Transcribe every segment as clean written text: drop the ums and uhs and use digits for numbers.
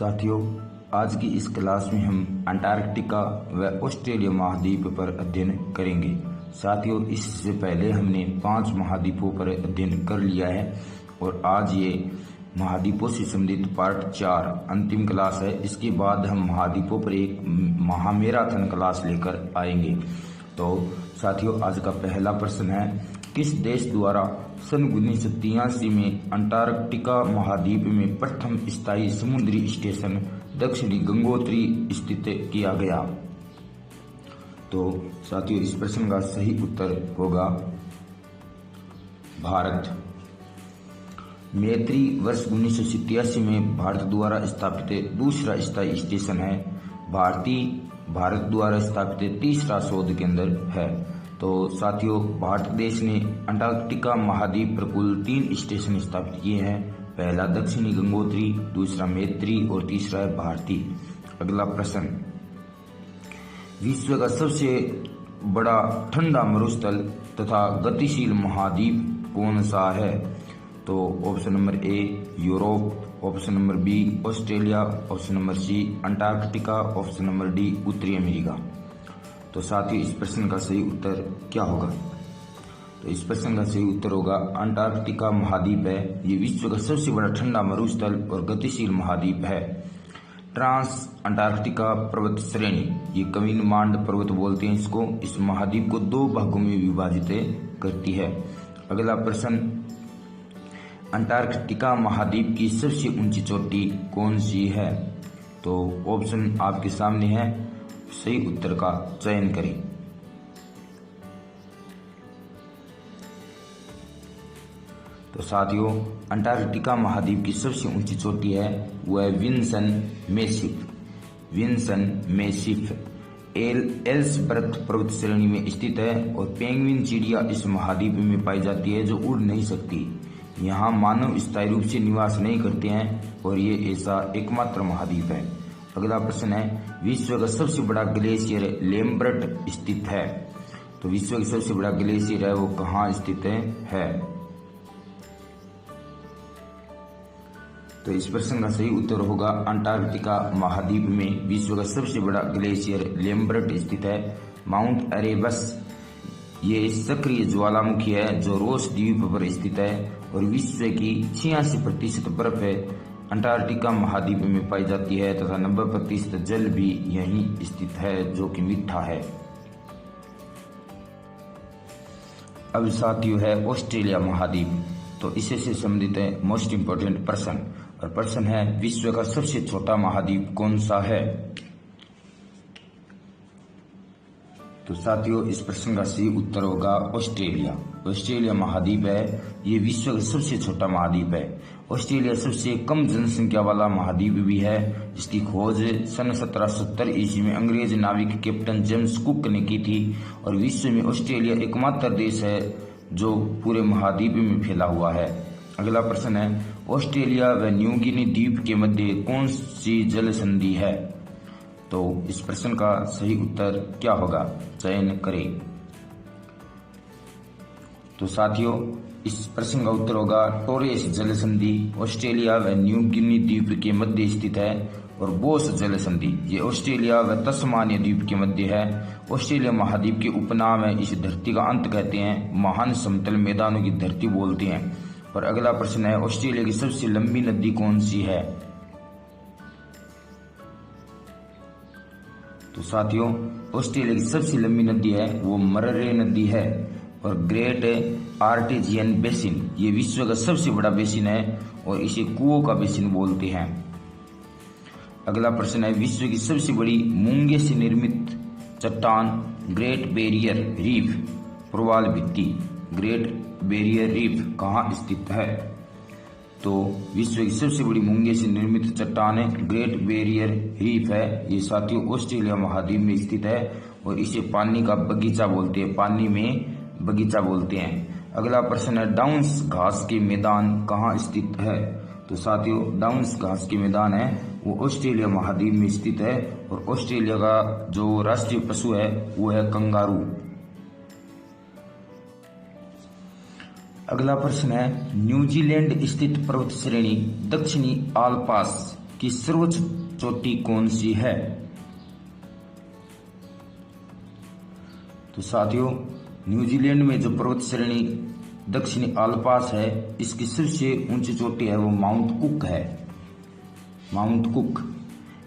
साथियों, आज की इस क्लास में हम अंटार्कटिका व ऑस्ट्रेलिया महाद्वीप पर अध्ययन करेंगे। साथियों, इससे पहले हमने 5 महाद्वीपों पर अध्ययन कर लिया है और आज ये महाद्वीपों से संबंधित पार्ट 4 अंतिम क्लास है। इसके बाद हम महाद्वीपों पर एक महामैराथन क्लास लेकर आएंगे। तो साथियों, आज का पहला प्रश्न है, किस देश द्वारा सन 1983 में अंटार्कटिका महाद्वीप में प्रथम स्थायी समुद्री स्टेशन दक्षिणी गंगोत्री स्थित किया गया? तो साथियों, इस प्रश्न का सही उत्तर होगा भारत। मैत्री वर्ष 1987 में भारत द्वारा स्थापित दूसरा स्थायी स्टेशन है। भारत द्वारा स्थापित तीसरा शोध केंद्र है। तो साथियों, भारत देश ने अंटार्कटिका महाद्वीप पर कुल 3 स्टेशन स्थापित किए हैं। पहला दक्षिणी गंगोत्री, दूसरा मैत्री और तीसरा है भारती। अगला प्रश्न, विश्व का सबसे बड़ा ठंडा मरुस्थल तथा गतिशील महाद्वीप कौन सा है? तो option number A Europe, option number B Australia, option number C Antarctica, option number D उत्तरी अमेरिका। तो साथियों, इस प्रश्न का सही उत्तर क्या होगा? तो इस प्रश्न का सही उत्तर होगा अंटार्कटिका महाद्वीप है। ये विश्व का सबसे बड़ा ठंडा मरुस्थल और गतिशील महाद्वीप है। ट्रांस अंटार्कटिका पर्वत श्रेणी, ये कविनमांड पर्वत बोलते हैं इसको, इस महाद्वीप को 2 भागों में विभाजित करती है। अगला प्रश्न, अंटार्कटिका महाद्वीप की सबसे ऊंची चोटी कौन सी है? तो ऑप्शन आपके सामने है, सही उत्तर का चयन करें। तो साथियों, अंटार्कटिका महाद्वीप की सबसे ऊंची चोटी है वो है विन्सन मैसिफ एल्सवर्थ पर्वत श्रेणी में स्थित है और पेंगुइन चिड़िया इस महाद्वीप में पाई जाती है जो उड़ नहीं सकती। यहाँ मानव स्थायी रूप से निवास नहीं करते हैं और ये ऐसा एकमात्र महाद्वीप है। अगला प्रश्न है, विश्व का सबसे बड़ा ग्लेशियर लैम्बर्ट स्थित है। तो विश्व का सबसे बड़ा ग्लेशियर है वो कहाँ स्थित है? तो इस प्रश्न का सही उत्तर होगा अंटार्कटिका महाद्वीप में विश्व का सबसे बड़ा ग्लेशियर लैम्बर्ट स्थित है। माउंट एरेबस ये सक्रिय ज्वालामुखी है जो रोस द्वीप पर स्थित है और विश्व की 86% बर्फ है अंटार्कटिका महाद्वीप में पाई जाती है तथा 90% जल भी यहीं स्थित है जो कि मीठा है। अब साथियों है ऑस्ट्रेलिया महाद्वीप। तो इसे से संबंधित है मोस्ट इंपोर्टेंट प्रश्न, और प्रश्न है, विश्व का सबसे छोटा महाद्वीप कौन सा है? तो साथियों, इस प्रश्न का सही उत्तर होगा ऑस्ट्रेलिया महाद्वीप है। ये विश्व का सबसे छोटा महाद्वीप है। ऑस्ट्रेलिया सबसे कम जनसंख्या वाला महाद्वीप भी है। इसकी खोज सन 1770 ईस्वी में अंग्रेज नाविक कैप्टन जेम्स कुक ने की थी और विश्व में ऑस्ट्रेलिया एकमात्र देश है जो पूरे महाद्वीप में फैला हुआ है। अगला प्रश्न है, ऑस्ट्रेलिया व न्यू गिनी द्वीप के मध्य कौन सी जल संधि है? तो इस प्रश्न का सही उत्तर क्या होगा? चयन करें। तो साथियों, इस प्रश्न का उत्तर होगा टोरेस जल संधि ऑस्ट्रेलिया व न्यू गिनी द्वीप के मध्य स्थित है और बोस जल संधि ये ऑस्ट्रेलिया व तस्मानिया द्वीप के मध्य है। ऑस्ट्रेलिया महाद्वीप के उपनाम है, इस धरती का अंत कहते हैं, महान समतल मैदानों की धरती बोलते हैं। और अगला प्रश्न है, ऑस्ट्रेलिया की सबसे लंबी नदी कौन सी है? तो साथियों, ऑस्ट्रेलिया की सबसे लंबी नदी है वो मर्रे नदी है और ग्रेट आर्टेजियन बेसिन ये विश्व का सबसे बड़ा बेसिन है और इसे कुओं का बेसिन बोलते हैं। अगला प्रश्न है, विश्व की सबसे बड़ी मूंगे से निर्मित चट्टान ग्रेट बैरियर रीफ प्रवाल भित्ति ग्रेट बैरियर रीफ कहाँ स्थित है? तो विश्व की सबसे बड़ी मूंगे से निर्मित चट्टान है ग्रेट बैरियर रीफ है। ये साथियों ऑस्ट्रेलिया महाद्वीप में स्थित है और इसे पानी का बगीचा बोलते हैं, पानी में बगीचा बोलते हैं। अगला प्रश्न है, डाउन्स घास के मैदान कहाँ स्थित है? तो साथियों, डाउन्स घास के मैदान है वो ऑस्ट्रेलिया महाद्वीप में स्थित है और ऑस्ट्रेलिया का जो राष्ट्रीय पशु है वो है कंगारू। अगला प्रश्न है, न्यूजीलैंड स्थित पर्वत श्रेणी दक्षिणी आल्प्स की सर्वोच्च चोटी कौन सी है? तो साथियों, न्यूजीलैंड में जो पर्वत श्रेणी दक्षिणी आल्प्स है, इसकी सबसे ऊंची चोटी है वो माउंट कुक है। Mount cook.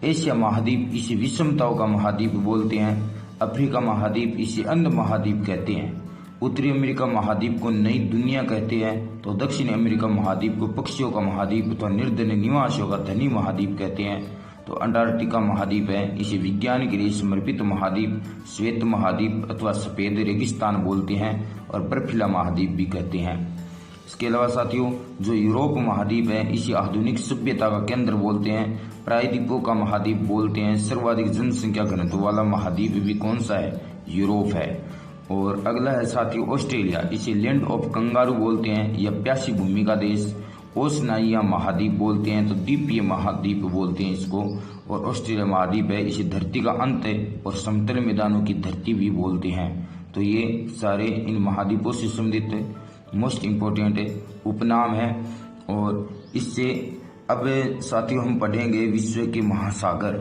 एशिया महाद्वीप इसे विषमताओं का महाद्वीप बोलते हैं। अफ्रीका महाद्वीप इसे अंध महाद्वीप कहते हैं। उत्तरी अमेरिका महाद्वीप को नई दुनिया कहते हैं, तो दक्षिणी अमेरिका महाद्वीप को पक्षियों का महाद्वीप अथवा निर्धन निवासियों का धनी महाद्वीप कहते हैं। तो अंटार्कटिका महाद्वीप है, इसे विज्ञान के लिए समर्पित महाद्वीप, श्वेत महाद्वीप अथवा सफेद रेगिस्तान बोलते हैं और बर्फीला महाद्वीप भी कहते हैं। इसके अलावा साथियों, जो यूरोप महाद्वीप है, इसे आधुनिक सभ्यता का केंद्र बोलते हैं, प्रायद्वीपों का महाद्वीप बोलते हैं। सर्वाधिक जनसंख्या घनत्व वाला महाद्वीप भी कौन सा है? यूरोप है। और अगला है साथियों ऑस्ट्रेलिया, इसे लैंड ऑफ कंगारू बोलते हैं या प्यासी भूमि का देश। ओशनाइया महाद्वीप बोलते हैं, तो द्वीपीय महाद्वीप बोलते हैं इसको। और ऑस्ट्रेलिया महाद्वीप है, इसे धरती का अंत और समतल मैदानों की धरती भी बोलते हैं। तो ये सारे इन महाद्वीपों से संबंधित मोस्ट इम्पोर्टेंट उपनाम है। और इससे अब साथियों हम पढ़ेंगे विश्व के महासागर।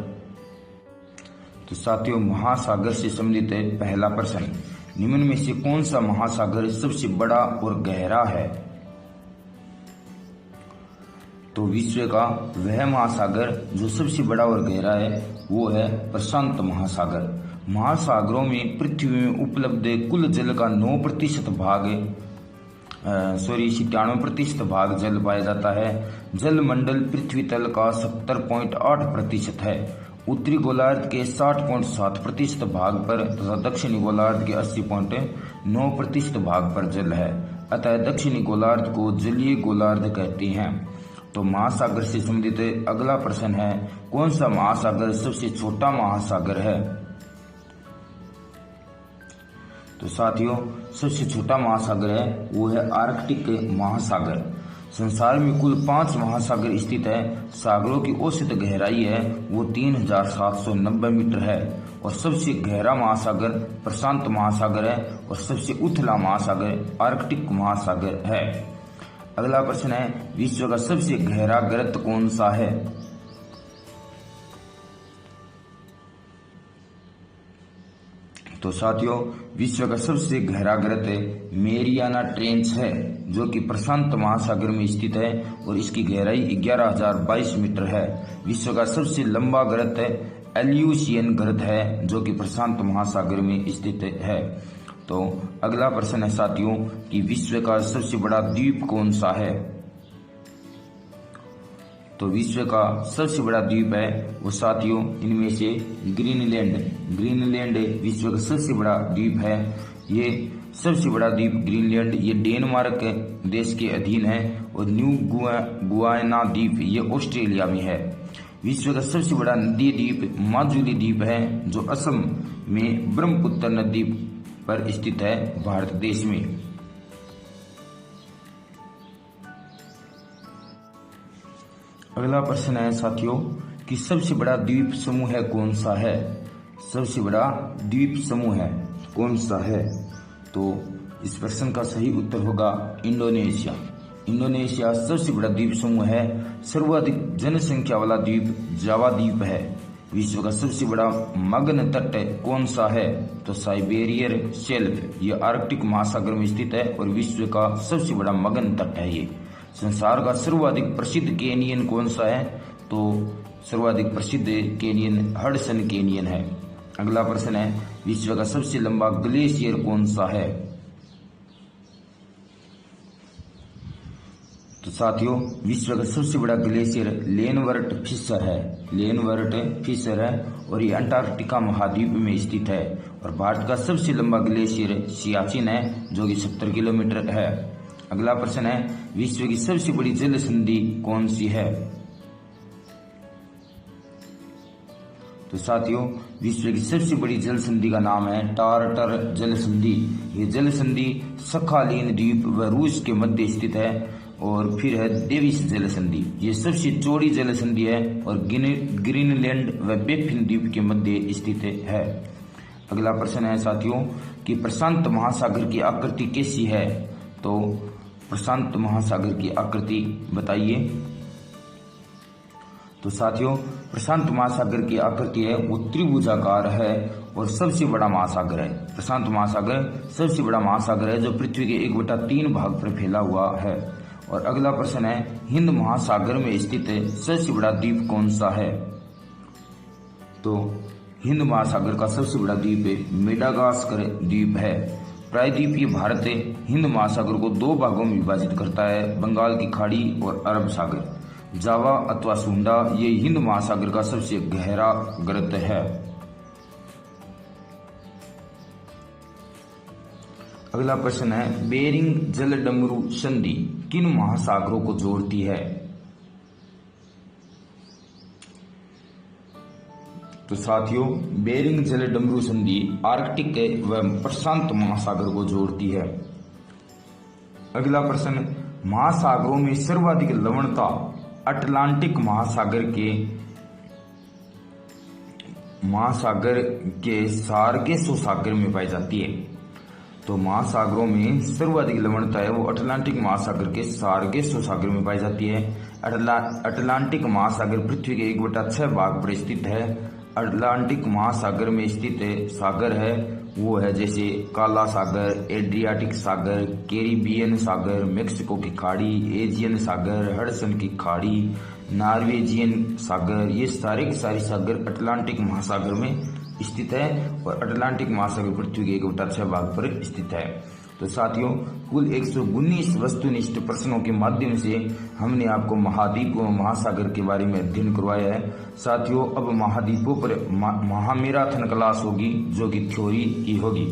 तो साथियों, महासागर से संबंधित पहला प्रश्न, निम्न में से कौन सा महासागर सबसे बड़ा और गहरा है? तो विश्व का वह महासागर जो सबसे बड़ा और गहरा है वो है प्रशांत महासागर। महासागरों में पृथ्वी में उपलब्ध कुल जल का 97% भाग जल पाया जाता है। जल मंडल पृथ्वी तल का 70.8% है। उत्तरी गोलार्ध के 60.7% भाग पर तथा दक्षिणी गोलार्ध के 80.9% भाग पर जल है। अतः दक्षिणी गोलार्ध को जलीय गोलार्ध कहते हैं। तो महासागर से संबंधित अगला प्रश्न है, कौन सा महासागर सबसे छोटा महासागर है? तो साथियों, सबसे छोटा महासागर है वो है आर्कटिक महासागर। संसार में कुल 5 महासागर स्थित है। सागरों की औसत गहराई है वो 3790 मीटर है। और सबसे गहरा महासागर प्रशांत महासागर है और सबसे उथला महासागर आर्कटिक महासागर है। अगला प्रश्न है, विश्व का सबसे गहरा गर्त कौन सा है? तो साथियों, विश्व का सबसे गहरा गर्त मेरियाना ट्रेंच है, जो कि प्रशांत महासागर में स्थित है और इसकी गहराई 11,022 मीटर है। विश्व का सबसे लंबा गर्त एल्यूशियन गर्त है, जो कि प्रशांत महासागर में स्थित है। तो अगला प्रश्न है साथियों कि विश्व का सबसे बड़ा द्वीप कौन सा है? तो विश्व का सबसे बड़ा द्वीप है वो साथियों इनमें से ग्रीनलैंड। ग्रीनलैंड विश्व का सबसे बड़ा द्वीप है। ये सबसे बड़ा द्वीप ग्रीनलैंड ये डेनमार्क देश के अधीन है और न्यू गुयाना द्वीप ये ऑस्ट्रेलिया में है। विश्व का सबसे बड़ा नदी द्वीप माजुली द्वीप है, जो असम में ब्रह्मपुत्र नदी पर स्थित है, भारत देश में। अगला प्रश्न है साथियों कि सबसे बड़ा द्वीप समूह है कौन सा है? सबसे बड़ा द्वीप समूह है कौन सा है? तो इस प्रश्न का सही उत्तर होगा इंडोनेशिया। इंडोनेशिया सबसे बड़ा द्वीप समूह है। सर्वाधिक जनसंख्या वाला द्वीप जावा द्वीप है। विश्व का सबसे बड़ा मग्न तट कौन सा है? तो साइबेरियन शेल्फ ये आर्कटिक महासागर में स्थित है और विश्व का सबसे बड़ा मग्न तट है ये। संसार का सर्वाधिक प्रसिद्ध कैनियन कौन सा है? तो सर्वाधिक प्रसिद्ध कैनियन हडसन कैनियन है। अगला प्रश्न है, विश्व का सबसे लंबा ग्लेशियर कौन सा है? तो साथियों, विश्व का सबसे बड़ा ग्लेशियर लेनवर्ट फिशर है। लेनवर्ट फिशर है और ये अंटार्कटिका महाद्वीप में स्थित है। और भारत का सबसे लंबा ग्लेशियर सियाचिन है, जो कि 70 किलोमीटर है। अगला प्रश्न है, विश्व की सबसे बड़ी जल संधि कौन सी है? तो साथियों, विश्व की सबसे बड़ी जल संधि का नाम है टार्टर जल संधि। ये जल संधि सखालिन द्वीप व रूस के मध्य स्थित है। और फिर है डेविस जल संधि, ये सबसे चौड़ी जल संधि है और ग्रीनलैंड व बेफिन द्वीप के मध्य स्थित है। अगला प्रश्न है साथियों कि प्रशांत महासागर की आकृति कैसी है? तो प्रशांत महासागर की आकृति बताइए। तो साथियों, प्रशांत महासागर की आकृति है वो त्रिभुजाकार है और सबसे बड़ा महासागर है। प्रशांत महासागर सबसे बड़ा महासागर है जो पृथ्वी के 1/3 भाग पर फैला हुआ है। और अगला प्रश्न है, हिंद महासागर में स्थित सबसे बड़ा द्वीप कौन सा है? तो हिंद महासागर का सबसे बड़ा द्वीप मेडागास्कर द्वीप है। प्रायद्वीपीय भारत हिंद महासागर को 2 भागों में विभाजित करता है, बंगाल की खाड़ी और अरब सागर। जावा अथवा सुंडा ये हिंद महासागर का सबसे गहरा गर्त है। अगला प्रश्न है, बेरिंग जलडमरू संधि किन महासागरों को जोड़ती है? तो साथियों, बेरिंग जलडमरू संधि आर्कटिक व प्रशांत महासागर को जोड़ती है। अगला प्रश्न, महासागरों में सर्वाधिक लवणता अटलांटिक महासागर के सार्गेसो सागर में पाई जाती है। तो महासागरों में सर्वाधिक लवणता है वो अटलांटिक महासागर के सार्गेसो सागर में पाई जाती है। अटलांटिक महासागर पृथ्वी के 1/6 भाग पर स्थित है। अटलांटिक महासागर में स्थित सागर है वो है जैसे काला सागर, एड्रियाटिक सागर, कैरिबियन सागर, मेक्सिको की खाड़ी, एजियन सागर, हडसन की खाड़ी, नॉर्वेजियन सागर। ये सारे के सारे सागर अटलांटिक महासागर में स्थित है और अटलांटिक महासागर पृथ्वी के 1/6 भाग पर स्थित है। तो साथियों, कुल 119 वस्तुनिष्ठ प्रश्नों के माध्यम से हमने आपको महाद्वीप व महासागर के बारे में अध्ययन करवाया है। साथियों, अब महाद्वीपों पर महामैराथन क्लास होगी जो कि थ्योरी की होगी।